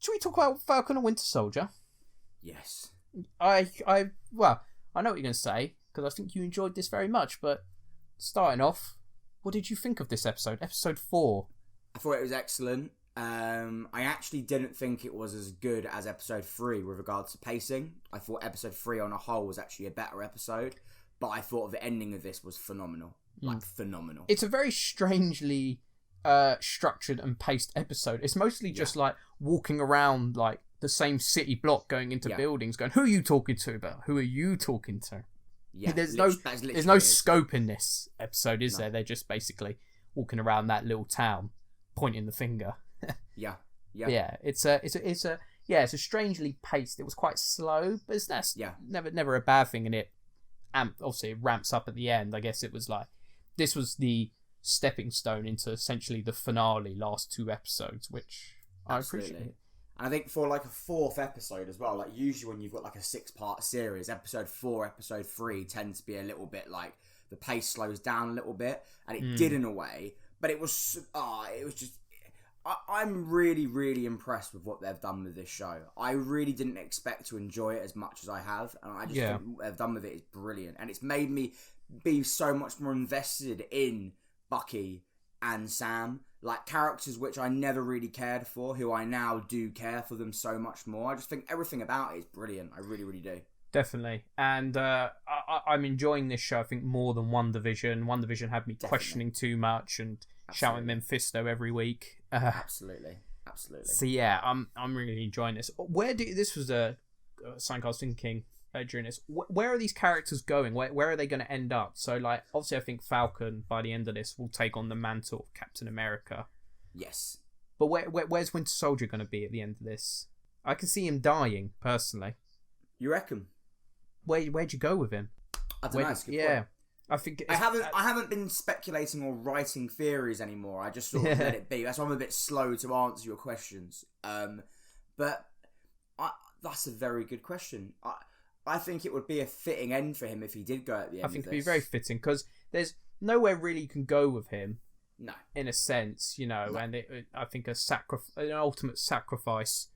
should we talk about Falcon and Winter Soldier? Yes. Well, I know what you're going to say, because I think you enjoyed this very much, but starting off, what did you think of this episode? Episode 4. I thought it was excellent. I actually didn't think it was as good as episode 3 with regards to pacing. I thought episode 3 on a whole was actually a better episode, but I thought the ending of this was phenomenal. Like, phenomenal. It's a very strangely structured and paced episode. It's mostly just like walking around like the same city block, going into buildings, going, who are you talking to? But who are you talking to? Yeah, there's no scope in this episode, is there? They're just basically walking around that little town, pointing the finger. Yeah. It's a strangely paced. It was quite slow, but that's never a bad thing. And it obviously it ramps up at the end. I guess it was like this was the stepping stone into essentially the finale, last 2 episodes, which I appreciate. And I think for like a 4th episode as well, like usually when you've got like a 6-part series, episode 4, episode 3 tend to be a little bit like the pace slows down a little bit, and it did in a way, but it was just. I'm really, really impressed with what they've done with this show. I really didn't expect to enjoy it as much as I have, and I just think what they've done with it is brilliant, and it's made me be so much more invested in Bucky and Sam, like characters which I never really cared for, who I now do care for them so much more. I just think everything about it is brilliant. I really, really do. Definitely. And I'm enjoying this show, I think, more than WandaVision. WandaVision had me questioning too much and shouting Mephisto every week. Absolutely. So yeah, I'm really enjoying this. This was something I was thinking during this. Where are these characters going? Where are they going to end up? So like, obviously I think Falcon by the end of this will take on the mantle of Captain America. Yes. But where's Winter Soldier going to be at the end of this? I can see him dying, personally. You reckon? Where'd you go with him? I don't know. That's a good point. I think I haven't been speculating or writing theories anymore. I just sort of let it be. That's why I'm a bit slow to answer your questions. But that's a very good question. I think it would be a fitting end for him if he did go at the end. I think it'd be very fitting because there's nowhere really you can go with him. No, in a sense, you know, no. And I think an ultimate sacrifice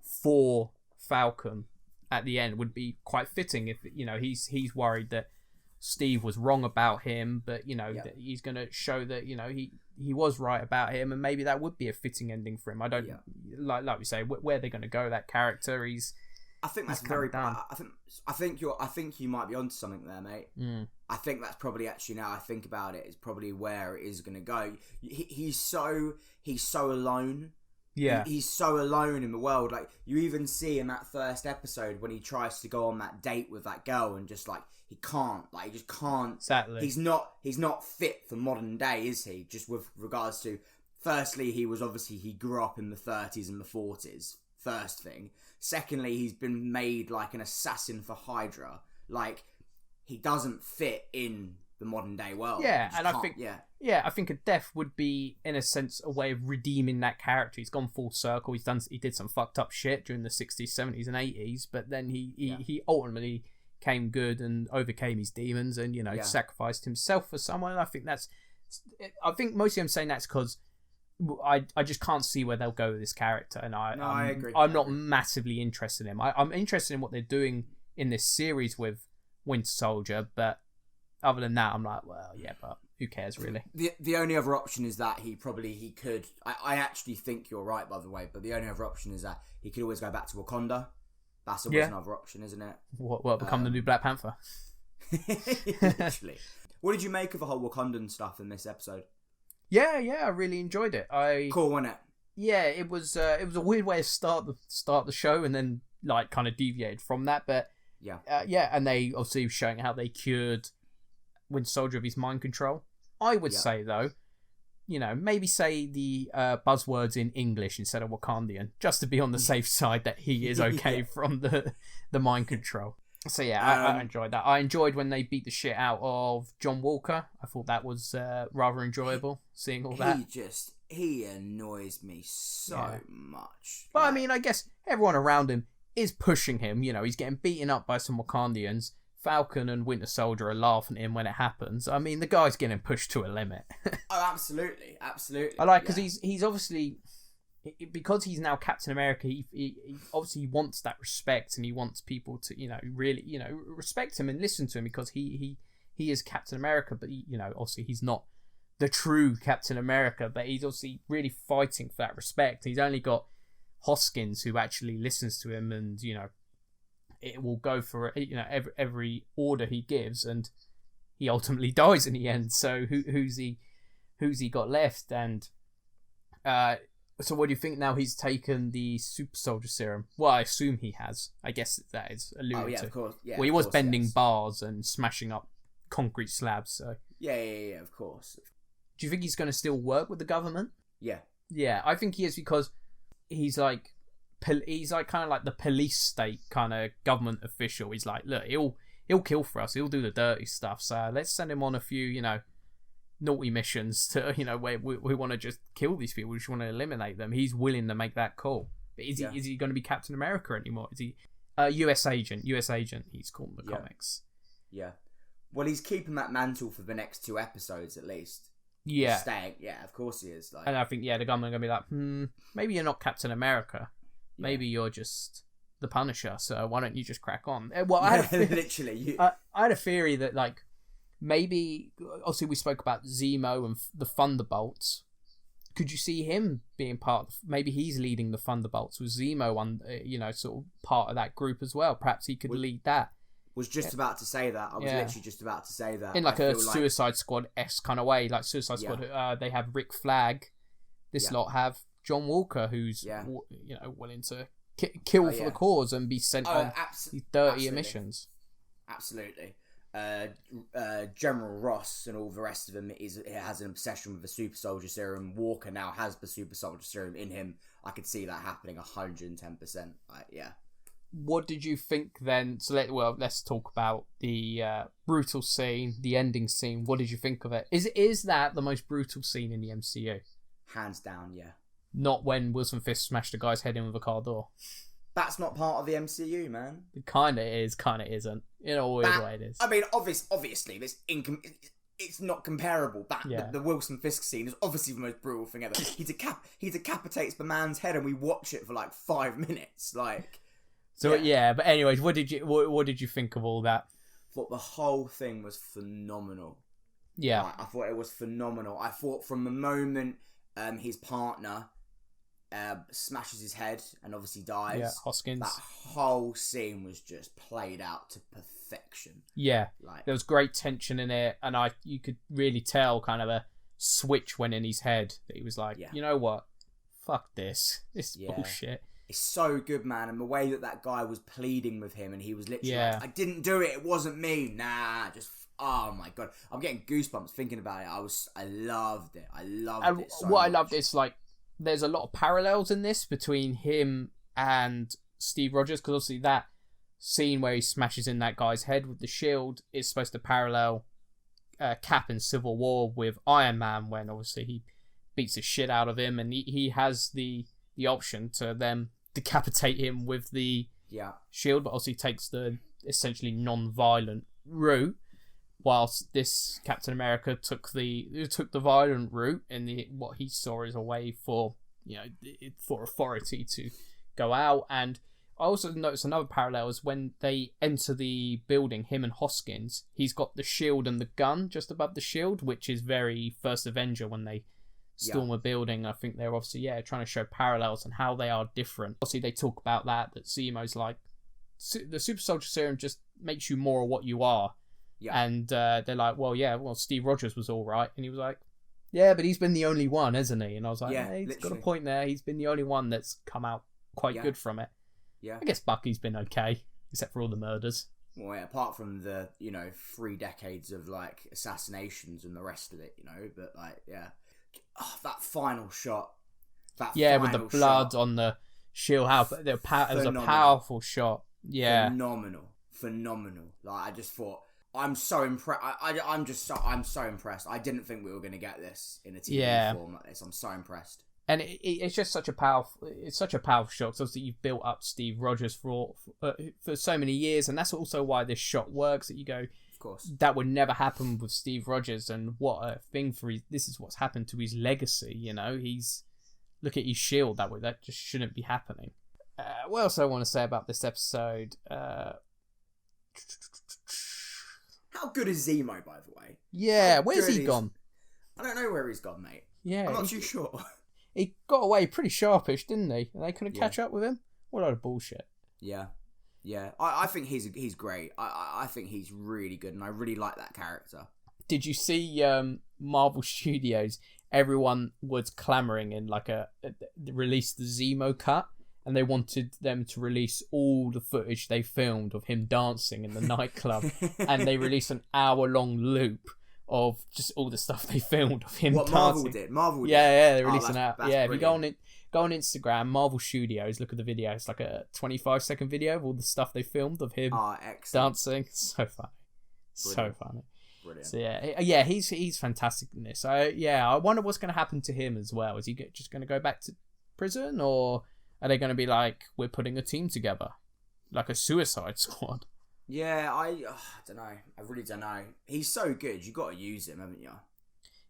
for Falcon at the end would be quite fitting if, you know, he's worried that Steve was wrong about him, but, you know, that he's going to show that, you know, he was right about him, and maybe that would be a fitting ending for him. I don't like we say where they're going to go. That character, I think that's very. I think you might be onto something there, mate. I think that's probably actually, now I think about it, is probably where it is going to go. He's so alone. Yeah, he's so alone in the world. Like, you even see in that first episode when he tries to go on that date with that girl, and just like he just can't. Exactly. He's not fit for modern day, is he? Just with regards to, firstly, he grew up in the 30s and the 40s. First thing. Secondly, he's been made like an assassin for Hydra. Like, he doesn't fit in the modern day world. Yeah, and I think a death would be, in a sense, a way of redeeming that character. He's gone full circle. He did some fucked up shit during the 60s, 70s, and 80s, but then he ultimately came good and overcame his demons, and, you know, sacrificed himself for someone. I think mostly I'm saying that's because I just can't see where they'll go with this character, and I agree. I'm not massively interested in him. I'm interested in what they're doing in this series with Winter Soldier, but other than that, I'm like, well, yeah, but who cares, really? The only other option is that he could. I actually think you're right, by the way, but the only other option is that he could always go back to Wakanda. That's always another option, isn't it? What become the new Black Panther? Literally. What did you make of the whole Wakandan stuff in this episode? Yeah, I really enjoyed it. Cool, wasn't it? Yeah, it was a weird way to start the show, and then like kind of deviated from that. But and they obviously were showing how they cured Winter Soldier of his mind control. I would say though, you know, maybe say the buzzwords in English instead of Wakandian, just to be on the safe side that he is okay from the mind control. So I enjoyed that. I enjoyed when they beat the shit out of John Walker. I thought that was rather enjoyable, seeing all that. He annoys me so much. But I mean, I guess everyone around him is pushing him. You know, he's getting beaten up by some Wakandians. Falcon and Winter Soldier are laughing at him when it happens. I mean, the guy's getting pushed to a limit. Oh, absolutely. I like, because he's obviously, because he's now Captain America, he obviously he wants that respect, and he wants people to, really, respect him and listen to him, because he is Captain America, but obviously he's not the true Captain America, but he's obviously really fighting for that respect. He's only got Hoskins who actually listens to him, and it will go for every order he gives, and he ultimately dies in the end. So who's he got left? And so what do you think now he's taken the super soldier serum? Well, I assume he has. I guess that is alluded to. Of course. Yeah, well, he was bending bars and smashing up concrete slabs. So yeah, of course. Do you think he's going to still work with the government? Yeah. Yeah, I think he is, because he's like kind of like the police state kind of government official. He's like, look, he'll kill for us. He'll do the dirty stuff. So let's send him on a few, naughty missions to, where we want to just kill these people. We just want to eliminate them. He's willing to make that call. But is he going to be Captain America anymore? Is he US agent? He's called in the comics. Yeah. Well, he's keeping that mantle for the next 2 episodes at least. Yeah. Staying. Yeah, of course he is. And I think, the government are going to be like, maybe you're not Captain America. Maybe you're just the Punisher. So why don't you just crack on? Well, I had a theory that, like, maybe, obviously we spoke about Zemo and the Thunderbolts. Could you see him being part of, maybe he's leading the Thunderbolts with Zemo on, sort of part of that group as well. Perhaps he could lead that. Was just about to say that. I was literally just about to say that. In like a Suicide Squad-esque kind of way. Like Suicide Squad, they have Rick Flag. This lot have John Walker, who's willing to kill for the cause and be sent on these dirty missions. Absolutely. General Ross and all the rest of them has an obsession with the super soldier serum. Walker now has the super soldier serum in him. I could see that happening 110%. What did you think then? So let's talk about the brutal scene, the ending scene. What did you think of it? Is that the most brutal scene in the MCU? Hands down, yeah. Not when Wilson Fisk smashed a guy's head in with a car door. That's not part of the MCU, man. It kind of is, kind of isn't. In a weird way, it is. I mean, obviously, it's not comparable. The Wilson Fisk scene is obviously the most brutal thing ever. He decapitates the man's head, and we watch it for like 5 minutes, like. So but anyways, what did you think of all that? I thought the whole thing was phenomenal. Yeah, I thought it was phenomenal. I thought from the moment his partner smashes his head and obviously dies. Yeah, Hoskins. That whole scene was just played out to perfection. Yeah, there was great tension in it, and you could really tell kind of a switch went in his head that he was like, you know what, fuck this. This is bullshit. It's so good, man, and the way that guy was pleading with him, and he was literally like, I didn't do it, it wasn't me, oh my god, I'm getting goosebumps thinking about it. I loved it. I loved it so much. I loved is like, there's a lot of parallels in this between him and Steve Rogers, because obviously that scene where he smashes in that guy's head with the shield is supposed to parallel Cap in Civil War with Iron Man, when obviously he beats the shit out of him, and he has the option to then decapitate him with the shield, but also he takes the essentially non-violent route, whilst this Captain America took the violent route, and what he saw as a way for for authority to go out. And I also noticed another parallel is when they enter the building, him and Hoskins, he's got the shield and the gun just above the shield, which is very First Avenger when they storm a building. I think they're obviously trying to show parallels and how they are different. Obviously they talk about that Zemo's like, the super soldier serum just makes you more of what you are. And they're like, well Steve Rogers was all right, and he was like, but he's been the only one, hasn't he? And I was like, he's got a point there. He's been the only one that's come out quite good from it. I guess Bucky's been okay, except for all the murders. Well, apart from the 3 decades of like assassinations and the rest of it, but like that final shot. With the blood on the shield. It was a powerful shot. Yeah. Phenomenal. Like, I just thought, I'm so impressed. I'm so impressed. I didn't think we were going to get this in a TV form like this. I'm so impressed. And it's just such a powerful shot. So you've built up Steve Rogers for so many years, and that's also why this shot works. That you go, of course, that would never happen with Steve Rogers, and what a thing for this is what's happened to his legacy. He's look at his shield that way. That just shouldn't be happening. What else I want to say about this episode? How good is Zemo, by the way? Yeah, where's he gone? I don't know where he's gone, mate. Yeah, I'm not too sure. He got away pretty sharpish, didn't he? And they couldn't catch up with him. What a load of bullshit. Yeah. I think he's great. I think he's really good, and I really like that character. Did you see Marvel Studios? Everyone was clamoring in release the Zemo cut, and they wanted them to release all the footage they filmed of him dancing in the nightclub, and they released an hour-long loop of just all the stuff they filmed of him dancing. Marvel did. Yeah, they released an hour. Yeah, brilliant. if you go on Instagram, Marvel Studios, look at the video. It's like a 25-second video of all the stuff they filmed of him dancing. So funny. Brilliant. So funny. Brilliant. So yeah, he's fantastic in this. I wonder what's going to happen to him as well. Is he just going to go back to prison, or are they going to be like, we're putting a team together, like a Suicide Squad? Yeah, I don't know. I really don't know. He's so good. You got to use him, haven't you?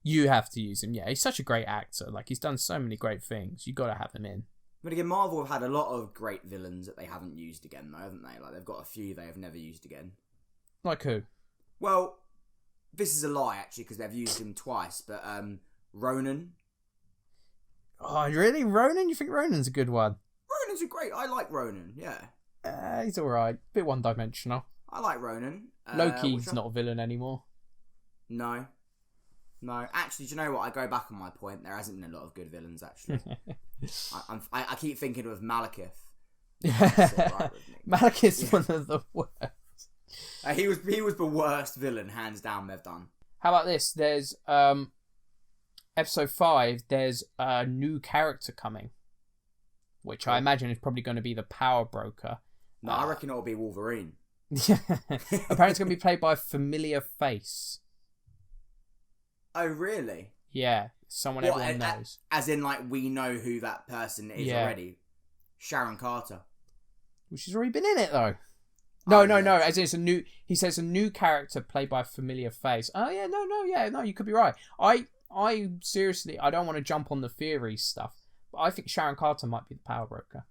You have to use him. Yeah, he's such a great actor. Like, he's done so many great things. You got to have him in. But again, Marvel have had a lot of great villains that they haven't used again, though, haven't they? Like, they've got a few they have never used again. Like who? Well, this is a lie, actually, because they've used him twice. But Ronan. Oh, really? Ronan? You think Ronan's a good one? Ronan's a great... I like Ronan, yeah. He's alright. Bit one-dimensional. I like Ronan. Loki's not a villain anymore. No. Actually, do you know what? I go back on my point. There hasn't been a lot of good villains, actually. I keep thinking of Malekith. Right Malekith's one of the worst. He was the worst villain, hands down, they've done. How about this? There's episode 5, there's a new character coming, which I imagine is probably going to be the Power Broker. No, I reckon it'll be Wolverine. Apparently it's going to be played by a familiar face. Oh, really? Yeah, someone everyone knows. As in, like, we know who that person is already. Sharon Carter. Well, she's already been in it, though. No. As in, it's a new... He says a new character played by a familiar face. Oh, yeah, no, you could be right. I seriously, I don't want to jump on the theory stuff, but I think Sharon Carter might be the Power Broker.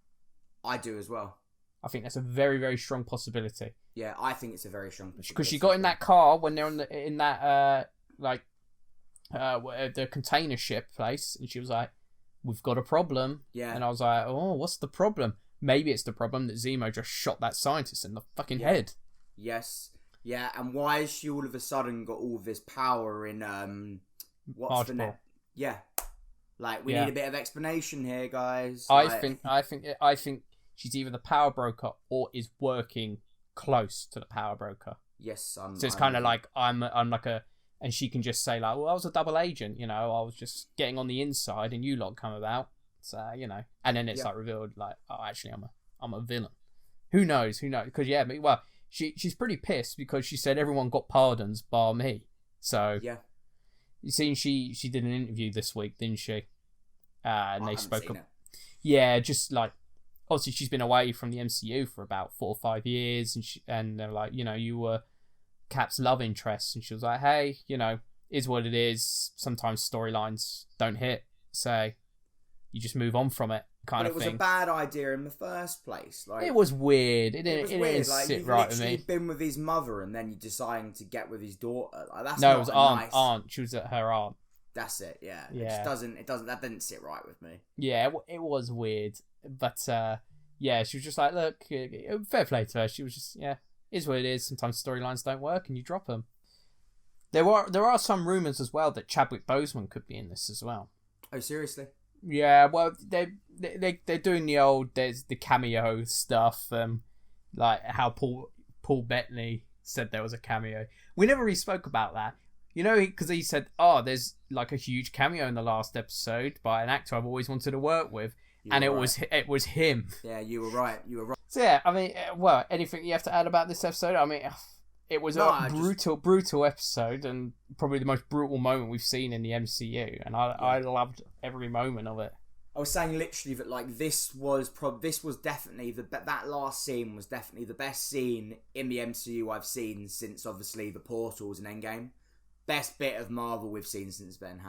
I do as well. I think that's a very, very strong possibility. Yeah, I think it's a very strong possibility. Because she got in that car when they're in that the container ship place, and she was like, "We've got a problem." Yeah. And I was like, "Oh, what's the problem?" Maybe it's the problem that Zemo just shot that scientist in the fucking head. Yes. Yeah, and why has she all of a sudden got all this power in what's the name? Yeah. Like, we need a bit of explanation here, guys. I think she's either the Power Broker or is working close to the Power Broker. Yes, so it's kind of like I'm like a, and she can just say like, well, I was a double agent, you know, I was just getting on the inside, and you lot come about, so you know, and then it's like revealed like, oh, actually, I'm a villain. Who knows? Because she's pretty pissed because she said everyone got pardons bar me. So you seen she did an interview this week, didn't she? And they spoke. Yeah, just like, obviously she's been away from the MCU for about 4 or 5 years, and they're like, you know, you were Cap's love interest, and she was like, hey, you know, is what it is. Sometimes storylines don't hit, so you just move on from it, kind of thing. But it was a bad idea in the first place. Like, it was weird. It didn't like, sit right with me. You've been with his mother, and then you deciding to get with his daughter. Like, that's no, it was aunt. She was at her aunt. That's it. Yeah. It just doesn't. That didn't sit right with me. Yeah, it was weird, but yeah, she was just like, look, fair play to her. She was just, is what it is. Sometimes storylines don't work, and you drop them. There are some rumors as well that Chadwick Boseman could be in this as well. Oh, seriously? Yeah, well, they're doing the old, there's the cameo stuff, like how Paul Bettany said there was a cameo. We never really spoke about that, you know, because he said, oh, there's like a huge cameo in the last episode by an actor I've always wanted to work with, and it was him. Yeah, you were right. So yeah, I mean, well, anything you have to add about this episode? I mean, it was a brutal episode, and probably the most brutal moment we've seen in the MCU, and I loved every moment of it. I was saying literally that, like, this was definitely that last scene was definitely the best scene in the MCU I've seen since obviously the Portals and Endgame. Best bit of Marvel we've seen since then.